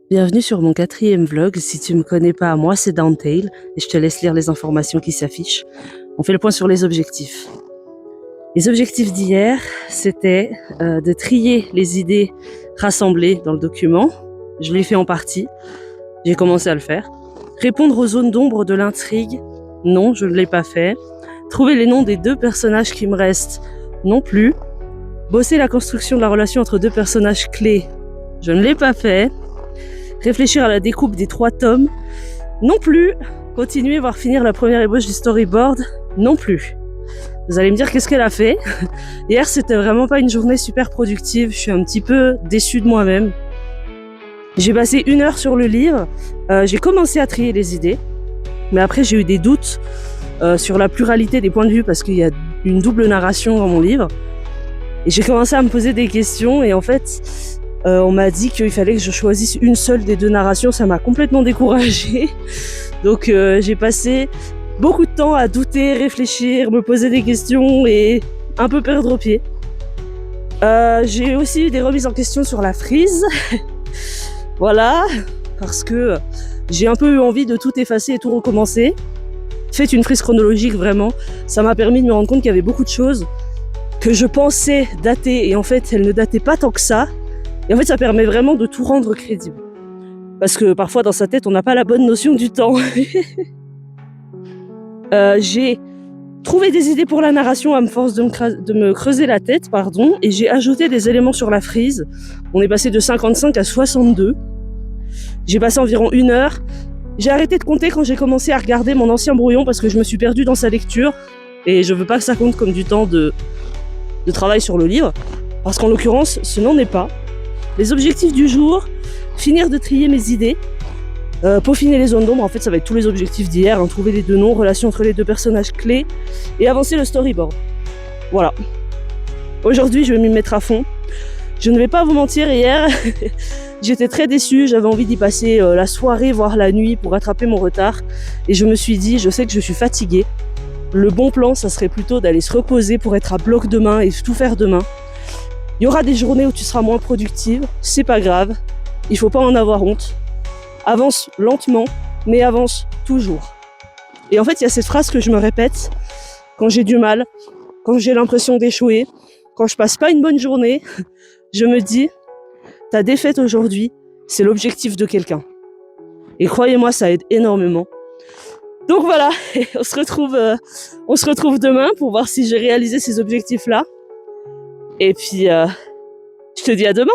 Bienvenue sur mon 4e vlog. Si tu me connais pas, moi c'est Dantale et je te laisse lire les informations qui s'affichent. On fait le point sur les objectifs. Les objectifs d'hier, c'était de trier les idées rassemblées dans le document. Je l'ai fait en partie. J'ai commencé à le faire. Répondre aux zones d'ombre de l'intrigue. Non, je ne l'ai pas fait. Trouver les noms des 2 personnages qui me restent. Non plus. Bosser la construction de la relation entre 2 personnages clés. Je ne l'ai pas fait. Réfléchir à la découpe des 3 tomes, non plus. Continuer, voire finir la première ébauche du storyboard, non plus. Vous allez me dire qu'est-ce qu'elle a fait. Hier, c'était vraiment pas une journée super productive. Je suis un petit peu déçue de moi-même. J'ai passé 1 heure sur le livre. J'ai commencé à trier les idées. Mais après, j'ai eu des doutes sur la pluralité des points de vue parce qu'il y a une double narration dans mon livre. Et j'ai commencé à me poser des questions et en fait... on m'a dit qu'il fallait que je choisisse une seule des 2 narrations, ça m'a complètement découragée. Donc j'ai passé beaucoup de temps à douter, réfléchir, me poser des questions et un peu perdre pied. J'ai aussi eu des remises en question sur la frise. Voilà, parce que j'ai un peu eu envie de tout effacer et tout recommencer. Faites une frise chronologique vraiment, ça m'a permis de me rendre compte qu'il y avait beaucoup de choses que je pensais dater et en fait elles ne dataient pas tant que ça. Et en fait, ça permet vraiment de tout rendre crédible. Parce que parfois, dans sa tête, on n'a pas la bonne notion du temps. J'ai trouvé des idées pour la narration à force de me creuser la tête, et j'ai ajouté des éléments sur la frise. On est passé de 55 à 62. J'ai passé environ 1 heure. J'ai arrêté de compter quand j'ai commencé à regarder mon ancien brouillon parce que je me suis perdue dans sa lecture. Et je veux pas que ça compte comme du temps de travail sur le livre. Parce qu'en l'occurrence, ce n'en est pas. Les objectifs du jour, finir de trier mes idées, peaufiner les zones d'ombre, en fait ça va être tous les objectifs d'hier, trouver les 2 noms, relation entre les 2 personnages clés et avancer le storyboard. Voilà. Aujourd'hui je vais m'y mettre à fond. Je ne vais pas vous mentir, hier j'étais très déçue, j'avais envie d'y passer la soirée voire la nuit pour rattraper mon retard et je me suis dit, je sais que je suis fatiguée. Le bon plan ça serait plutôt d'aller se reposer pour être à bloc demain et tout faire demain. Il y aura des journées où tu seras moins productive, c'est pas grave, il faut pas en avoir honte. Avance lentement, mais avance toujours. Et en fait, il y a cette phrase que je me répète quand j'ai du mal, quand j'ai l'impression d'échouer, quand je passe pas une bonne journée, je me dis, ta défaite aujourd'hui, c'est l'objectif de quelqu'un. Et croyez-moi, ça aide énormément. Donc voilà, on se retrouve demain pour voir si j'ai réalisé ces objectifs-là. Et puis, je te dis à demain.